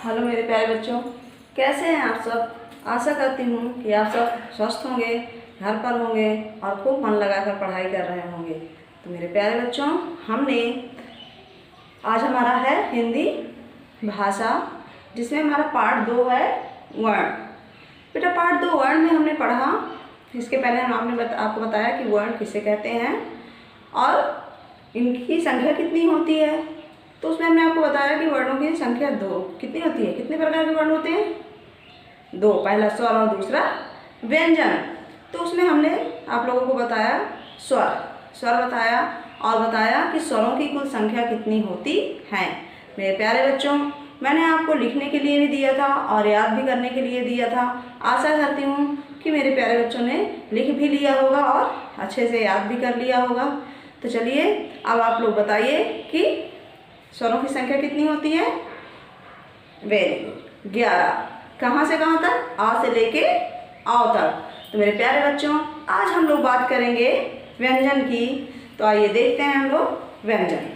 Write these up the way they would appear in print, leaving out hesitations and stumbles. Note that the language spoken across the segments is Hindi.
हेलो मेरे प्यारे बच्चों, कैसे हैं आप सब। आशा करती हूँ कि आप सब स्वस्थ होंगे, घर पर होंगे और खूब मन लगाकर पढ़ाई कर रहे होंगे। तो मेरे प्यारे बच्चों, आज हमारा है हिंदी भाषा, जिसमें हमारा पार्ट 2 है वर्ण। बेटा पार्ट 2 वर्ण में हमने पढ़ा, इसके पहले आपको बताया कि वर्ण किसे कहते हैं और इनकी संख्या कितनी होती है। तो उसमें हमने आपको बताया कि वर्णों की संख्या 2 कितनी होती है। कितने प्रकार के वर्ण होते हैं? 2। पहला स्वर और दूसरा व्यंजन। तो उसमें हमने आप लोगों को बताया स्वर बताया और बताया कि स्वरों की कुल संख्या कितनी होती है। मेरे प्यारे बच्चों, मैंने आपको लिखने के लिए भी दिया था और याद भी करने के लिए दिया था। आशा करती हूँ कि मेरे प्यारे बच्चों ने लिख भी लिया होगा और अच्छे से याद भी कर लिया होगा। तो चलिए अब आप लोग बताइए कि स्वरों की संख्या कितनी होती है। Very good, 11। कहाँ से कहाँ तक? आ से लेके आओ तक। तो मेरे प्यारे बच्चों, आज हम लोग बात करेंगे व्यंजन की। तो आइए देखते हैं हम लोग व्यंजन।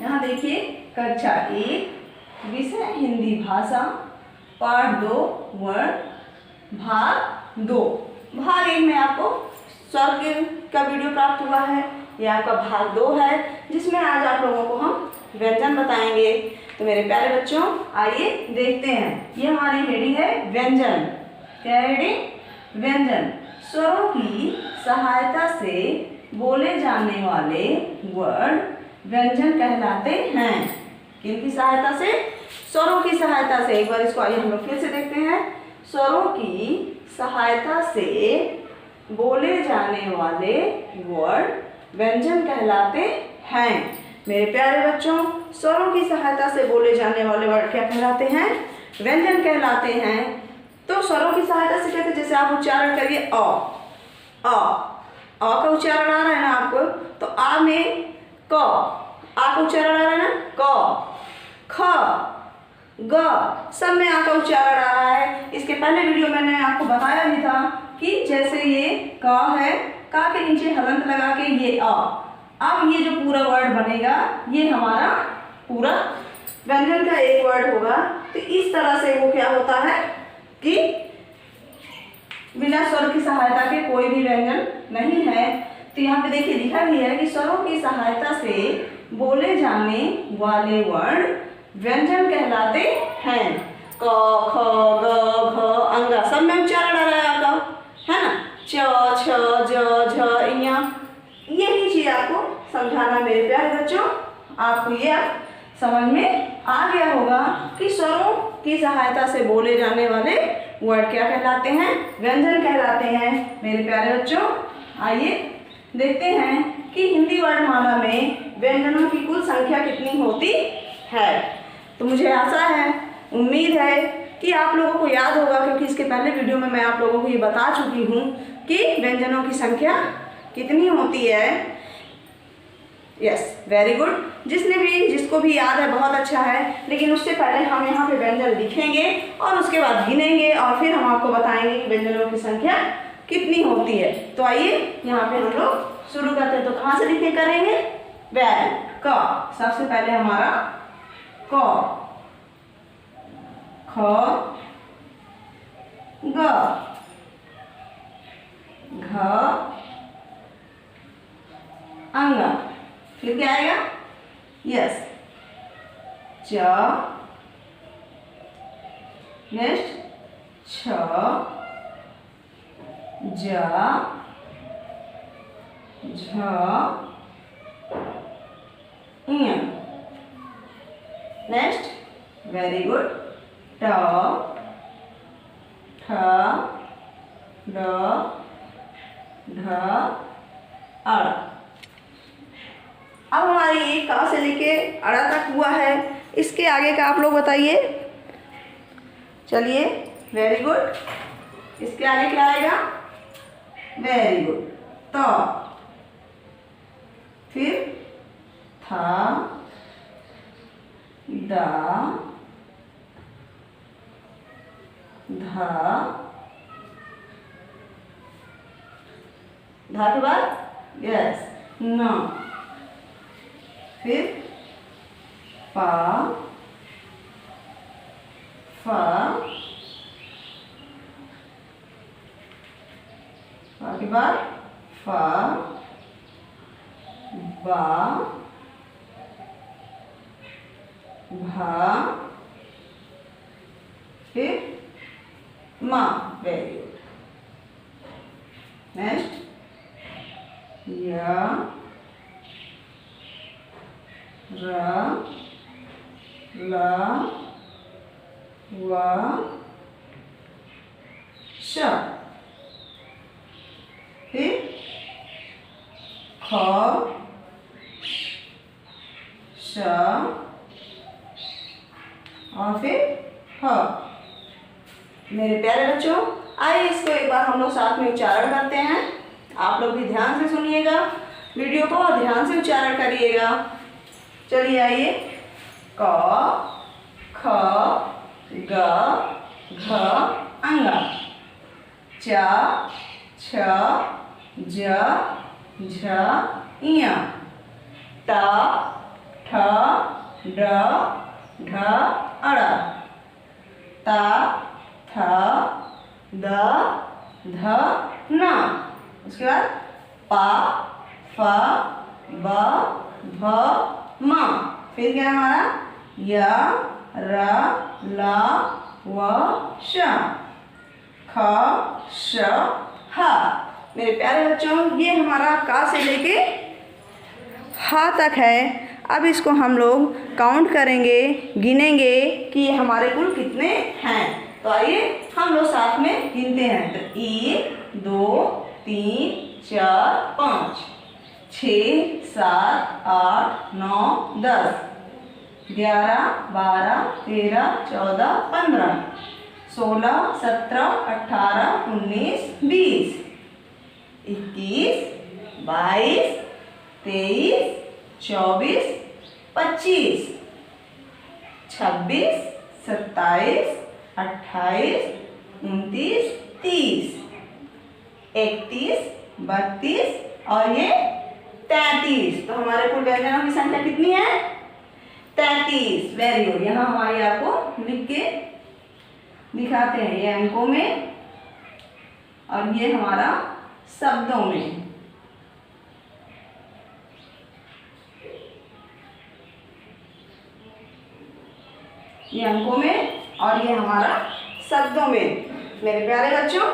यहाँ देखिए, कक्षा 1 विषय हिंदी भाषा, पाठ 2 वर्ण, भाग 2। भाग 1 में आपको स्वर का वीडियो प्राप्त हुआ है। यह आपका भाग 2 है, जिसमें आज आप लोगों को हम व्यंजन बताएंगे। तो मेरे प्यारे बच्चों, आइए देखते हैं। ये हमारी हेडिंग है व्यंजन। क्या है हेडिंग? व्यंजन। स्वरों की सहायता से बोले जाने वाले वर्ण व्यंजन कहलाते हैं। किनकी सहायता से? स्वरों की सहायता से। एक बार इसको आइए हम लोग फिर से देखते हैं। स्वरों की सहायता से बोले जाने वाले वर्ण व्यंजन कहलाते हैं। मेरे प्यारे बच्चों, स्वरों की सहायता से बोले जाने वाले वर्ड क्या कहलाते हैं? व्यंजन कहलाते हैं। तो स्वरों की सहायता से कहते हैं, जैसे आप उच्चारण करिए अ का उच्चारण आ रहा है ना आपको, तो आ में क, आ का उच्चारण आ रहा है ना, क, ख, ग, सब में आ का उच्चारण आ रहा है। इसके पहले वीडियो मैंने आपको बताया भी था कि जैसे ये क है, का के नीचे हलंत लगा के ये अ। अब ये जो पूरा वर्ड बनेगा, ये हमारा पूरा व्यंजन का एक वर्ड होगा। तो इस तरह से वो क्या होता है कि बिना स्वर की सहायता के कोई भी व्यंजन नहीं है। तो यहाँ पे देखिए लिखा भी है कि स्वरों की सहायता से बोले जाने वाले वर्ण व्यंजन कहलाते हैं। क, ख, ग, घ, अंगा, सब में उच्चारण आ रहा है आपका, है ना। च, छ, ज, झ, इया। यही चीज आपको समझाना मेरे प्यारे बच्चों। आपको ये समझ में आ गया होगा कि स्वरों की सहायता से बोले जाने वाले वर्ड क्या कहलाते हैं? व्यंजन कहलाते हैं। मेरे प्यारे बच्चों, आइए देखते हैं कि हिंदी वर्णमाला में व्यंजनों की कुल संख्या कितनी होती है। तो मुझे आशा है, उम्मीद है कि आप लोगों को याद होगा, क्योंकि इसके पहले वीडियो में मैं आप लोगों को ये बता चुकी हूँ कि व्यंजनों की संख्या कितनी होती है। Yes, very good. जिसको भी याद है बहुत अच्छा है। लेकिन उससे पहले हम यहाँ पे व्यंजन लिखेंगे और उसके बाद गिनेंगे और फिर हम आपको बताएंगे कि व्यंजनों की संख्या कितनी होती है। तो आइए यहाँ पे हम लोग शुरू करते हैं। तो कहाँ से लिखे करेंगे? वेरी क। सबसे पहले हमारा क, ख, ग, घ, अंगा। फिर क्या आएगा? यस, च, नेक्स्ट छ, ज, झ, ञ। नेक्स्ट, वेरी गुड, ट, ठ, ड, ढ, अड़। अब हमारी ये का से लेके अड़ा तक हुआ है। इसके आगे का आप लोग बताइए। चलिए, वेरी गुड। इसके आगे क्या आएगा? वेरी गुड, तो फिर था, दा, धा, धा के बाद यस न, फिर पा, के बाद फ, बा, भा, फिर मा। Very good. नेक्स्ट या, रा, ला, वा, श, फिर ख, श और फिर ह। मेरे प्यारे बच्चों, आइए इसको एक बार हम लोग साथ में उच्चारण करते हैं। आप लोग भी ध्यान से सुनिएगा वीडियो को और ध्यान से उच्चारण करिएगा। चलिए आइए। क, ख, ग, घ अंगा, च, छ, ज, झ इया, ट, ठ, ड, ढ अड़ा, ता, थ, द, ध न। उसके बाद पा, फ, ब, भ, म। फिर क्या है हमारा य, र, ल, व, श, ख, श, ह। मेरे प्यारे बच्चों, ये हमारा का से लेके हा तक है। अब इसको हम लोग काउंट करेंगे, गिनेंगे कि ये हमारे कुल कितने हैं। तो आइए हम लोग साथ में गिनते हैं। तो 1, 2, 3, 4, 5, 6, 7, 8, 9, 10, 11, 12, 13, 14, 15, 16, 17, 18, 19, 20, 21, 22, 23, 24, 25, 26, 27, 28, 29, 30, 31, 32 और ये 33। तो हमारे कुल व्यंजनों की संख्या कितनी है? 33। Very good. यहाँ हमारी आपको लिख के दिखाते हैं, ये अंकों में और ये हमारा शब्दों में। ये अंकों में और ये हमारा शब्दों में। मेरे प्यारे बच्चों,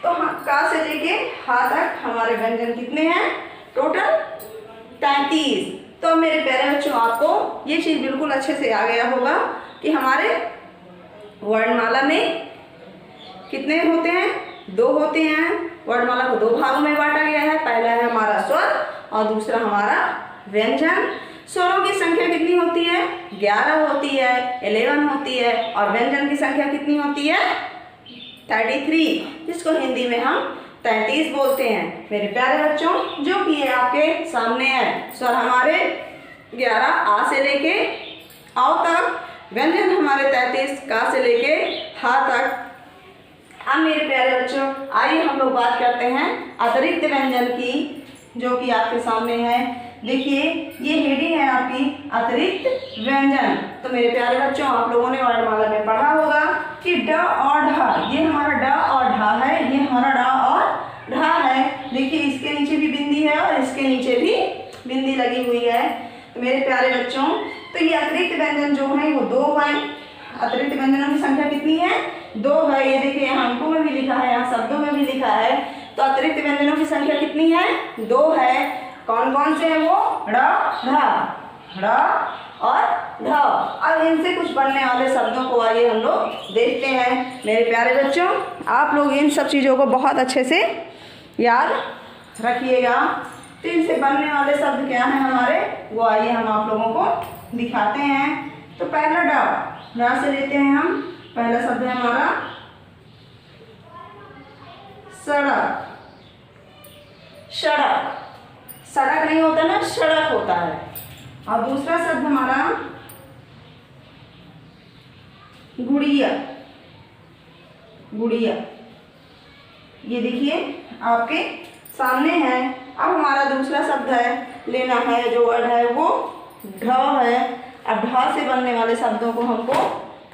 तो का से लेके हा तक हमारे व्यंजन कितने हैं? टोटल 33। तो मेरे प्यारे बच्चों, आपको ये चीज़ बिल्कुल अच्छे से आ गया होगा कि हमारे वर्णमाला में कितने होते हैं? 2 होते हैं। वर्णमाला को 2 भागों में बांटा गया है। पहला है हमारा स्वर और दूसरा हमारा व्यंजन। स्वरों की संख्या कितनी होती है? 11 होती है, 11 होती है। और व्यंजन की संख्या कितनी होती है? 33, जिसको हिंदी में हम 33 बोलते हैं। मेरे प्यारे बच्चों, जो कि ये आपके सामने है, स्वर हमारे 11 आ से लेके औ तक, व्यंजन हमारे 33 का से लेके हा तक। अब मेरे प्यारे बच्चों, आइए हम लोग बात करते हैं अतिरिक्त व्यंजन की, जो कि आपके सामने है। देखिए, ये हेडिंग है आपकी अतिरिक्त व्यंजन। तो मेरे प्यारे बच्चों, आप लोगों ने वर्णमाला में पढ़ा होगा कि ड और ढ, ये हमारा ड और ढ है, ये हमारा ड और ढ है। देखिए, इसके नीचे भी बिंदी है और इसके नीचे भी बिंदी लगी हुई है। तो मेरे प्यारे बच्चों, तो ये अतिरिक्त व्यंजन जो है वो 2 हैं। अतिरिक्त व्यंजनों की संख्या कितनी है? 2 है। ये देखिए, यहाँ अंकों में भी लिखा है, यहाँ शब्दों में भी लिखा है। तो अतिरिक्त व्यंजनों की संख्या कितनी है? 2 है। कौन कौन से हैं वो? ड़, ढ, ड़ और ढ। अब इनसे कुछ बनने वाले शब्दों को आइए हम लोग देखते हैं। मेरे प्यारे बच्चों, आप लोग इन सब चीज़ों को बहुत अच्छे से याद रखिएगा। तो इनसे बनने वाले शब्द क्या हैं हमारे, वो आइए हम आप लोगों को दिखाते हैं। तो पहला ड से लेते हैं हम। पहला शब्द है हमारा सड़क। सड़क, सड़क नहीं होता ना, सड़क होता है। और दूसरा शब्द हमारा गुड़िया। गुड़िया, ये देखिए आपके सामने है। अब हमारा दूसरा शब्द है, लेना है, जो वर्ड है वो ढ है। अब ढ से बनने वाले शब्दों को हमको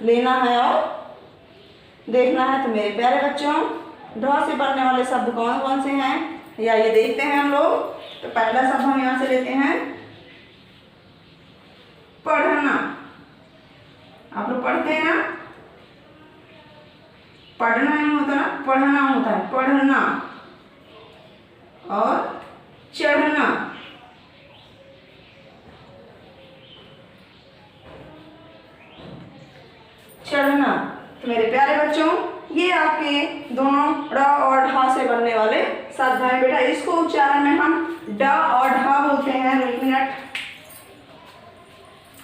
लेना है और देखना है। तो मेरे प्यारे बच्चों, ढ से बनने वाले शब्द कौन कौन से हैं या ये देखते हैं हम लोग। तो पहला शब्द हम यहाँ से लेते हैं पढ़ना। आप लोग पढ़ते हैं ना, पढ़ना नहीं होता ना, पढ़ना होता है। पढ़ना और चढ़ना। चढ़ना। तो मेरे प्यारे बच्चों, ये आपके दोनों ड और ढ से बनने वाले शब्द हैं। बेटा इसको उच्चारण में हम ड और ढ बोलते हैं। एक मिनट,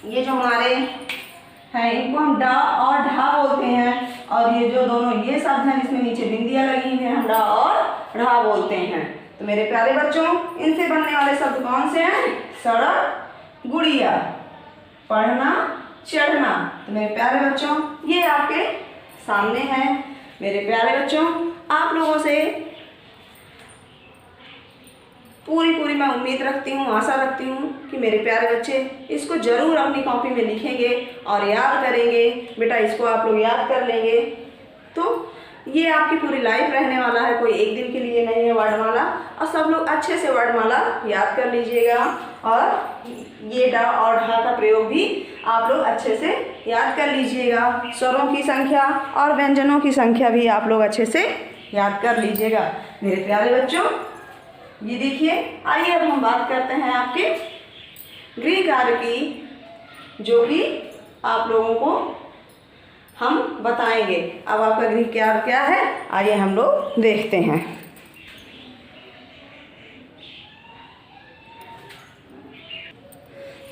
ये जो हमारे हैं इनको हम ड और ढ बोलते हैं, और ये जो दोनों ये शब्द हैं जिसमें नीचे बिंदियां लगी हुई हैं हम ड और ढ बोलते हैं। तो मेरे प्यारे बच्चों, इनसे बनने वाले शब्द कौन से हैं? सड़क, गुड़िया, पढ़ना, चढ़ना। तो मेरे प्यारे बच्चों, ये आपके सामने है। मेरे प्यारे बच्चों, आप लोगों से पूरी मैं उम्मीद रखती हूँ, आशा रखती हूँ कि मेरे प्यारे बच्चे इसको ज़रूर अपनी कॉपी में लिखेंगे और याद करेंगे। बेटा इसको आप लोग याद कर लेंगे तो ये आपकी पूरी लाइफ रहने वाला है, कोई एक दिन के लिए नहीं है वर्णमाला। और सब लोग अच्छे से वर्णमाला याद कर लीजिएगा, और ये ड और ढ का प्रयोग भी आप लोग अच्छे से याद कर लीजिएगा। स्वरों की संख्या और व्यंजनों की संख्या भी आप लोग अच्छे से याद कर लीजिएगा। मेरे प्यारे बच्चों, ये देखिए, आइए अब हम बात करते हैं आपके गृह कार्य की, जो कि आप लोगों को हम बताएंगे। अब आपका गृह कार्य क्या है, आइए हम लोग देखते हैं।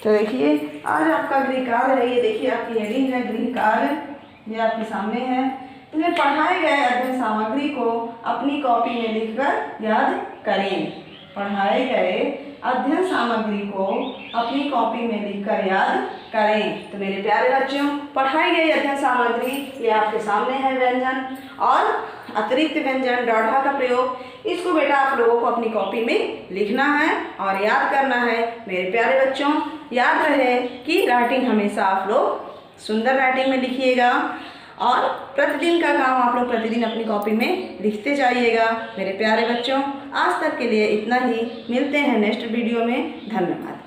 तो देखिए, आज आपका गृह कार्य है। ये देखिए आपकी हेडिंग है गृह कार्य, ये आपके सामने है। इसमें पढ़ाए गए अध्ययन सामग्री को अपनी कॉपी में लिखकर याद करें। पढ़ाए गए अध्ययन सामग्री को अपनी कॉपी में लिखकर याद करें। तो मेरे प्यारे बच्चों, पढ़ाई गई अध्ययन सामग्री ये आपके सामने है। व्यंजन और अतिरिक्त व्यंजन ड ढ का प्रयोग, इसको बेटा आप लोगों को अपनी कॉपी में लिखना है और याद करना है। मेरे प्यारे बच्चों, याद रहे कि राइटिंग हमेशा आप लोग सुंदर राइटिंग में लिखिएगा, और प्रतिदिन का काम आप लोग प्रतिदिन अपनी कॉपी में लिखते जाइएगा। मेरे प्यारे बच्चों, आज तक के लिए इतना ही। मिलते हैं नेक्स्ट वीडियो में। धन्यवाद।